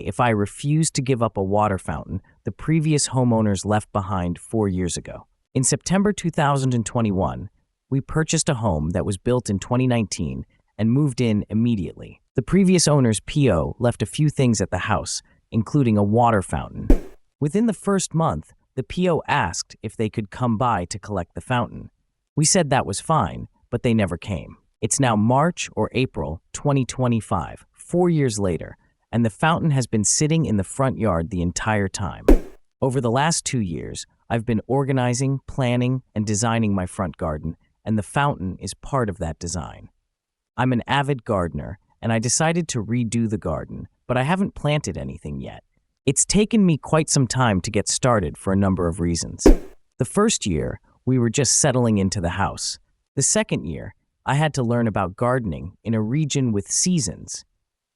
if I refused to give up a water fountain the previous homeowners left behind 4 years ago. In September 2021, we purchased a home that was built in 2019 and moved in immediately. The previous owner's PO left a few things at the house, including a water fountain. Within the first month, the PO asked if they could come by to collect the fountain. We said that was fine, but they never came. It's now March or April 2025, 4 years later, and the fountain has been sitting in the front yard the entire time. Over the last 2 years, I've been organizing, planning, and designing my front garden, and the fountain is part of that design. I'm an avid gardener, and I decided to redo the garden, but I haven't planted anything yet. It's taken me quite some time to get started for a number of reasons. The first year, we were just settling into the house. The second year, I had to learn about gardening in a region with seasons.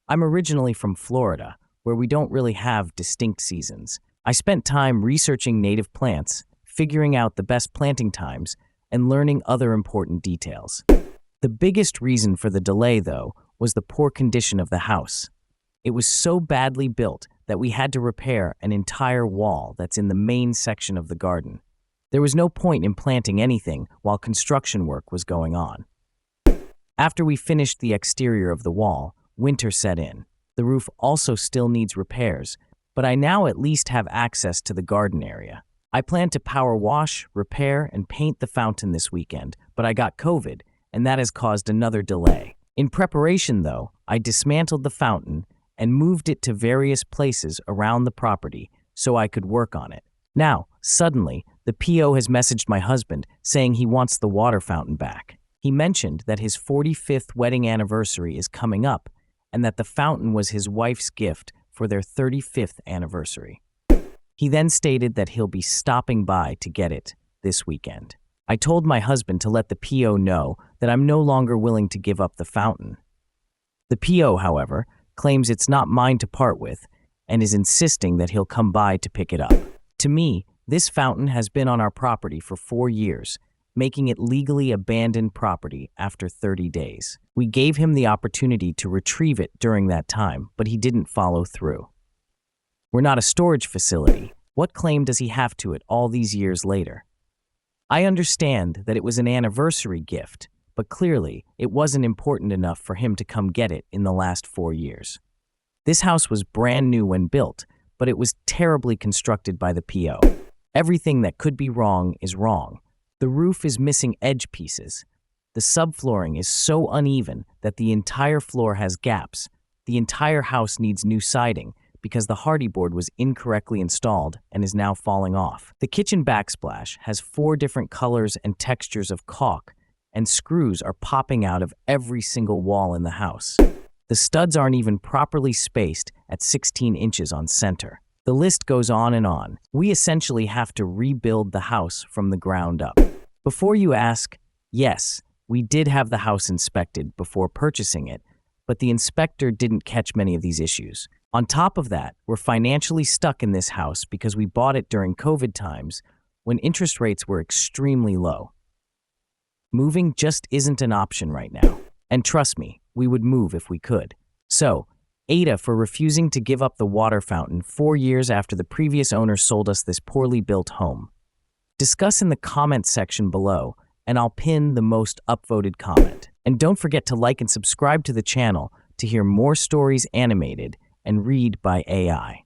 I'm originally from Florida, where we don't really have distinct seasons. I spent time researching native plants, figuring out the best planting times, and learning other important details. The biggest reason for the delay, though, was the poor condition of the house. It was so badly built that we had to repair an entire wall that's in the main section of the garden. There was no point in planting anything while construction work was going on. After we finished the exterior of the wall, winter set in. The roof also still needs repairs, but I now at least have access to the garden area. I plan to power wash, repair, and paint the fountain this weekend, but I got COVID, and that has caused another delay. In preparation, though, I dismantled the fountain and moved it to various places around the property so I could work on it. Now, suddenly, the PO has messaged my husband saying he wants the water fountain back. He mentioned that his 45th wedding anniversary is coming up and that the fountain was his wife's gift for their 35th anniversary. He then stated that he'll be stopping by to get it this weekend. I told my husband to let the PO know that I'm no longer willing to give up the fountain. The PO, however, claims it's not mine to part with and is insisting that he'll come by to pick it up. To me, this fountain has been on our property for 4 years, making it legally abandoned property after 30 days. We gave him the opportunity to retrieve it during that time, but he didn't follow through. We're not a storage facility. What claim does he have to it all these years later? I understand that it was an anniversary gift, but clearly it wasn't important enough for him to come get it in the last 4 years. This house was brand new when built, but it was terribly constructed by the PO. Everything that could be wrong is wrong. The roof is missing edge pieces. The subflooring is so uneven that the entire floor has gaps. The entire house needs new siding because the hardy board was incorrectly installed and is now falling off. The kitchen backsplash has 4 different colors and textures of caulk, and screws are popping out of every single wall in the house. The studs aren't even properly spaced at 16 inches on center. The list goes on and on. We essentially have to rebuild the house from the ground up. Before you ask, yes, we did have the house inspected before purchasing it, but the inspector didn't catch many of these issues. On top of that, we're financially stuck in this house because we bought it during COVID times when interest rates were extremely low. Moving just isn't an option right now. And trust me, we would move if we could. So, AITA for refusing to give up the water fountain 4 years after the previous owner sold us this poorly built home. Discuss in the comments section below, and I'll pin the most upvoted comment. And don't forget to like and subscribe to the channel to hear more stories animated and read by AI.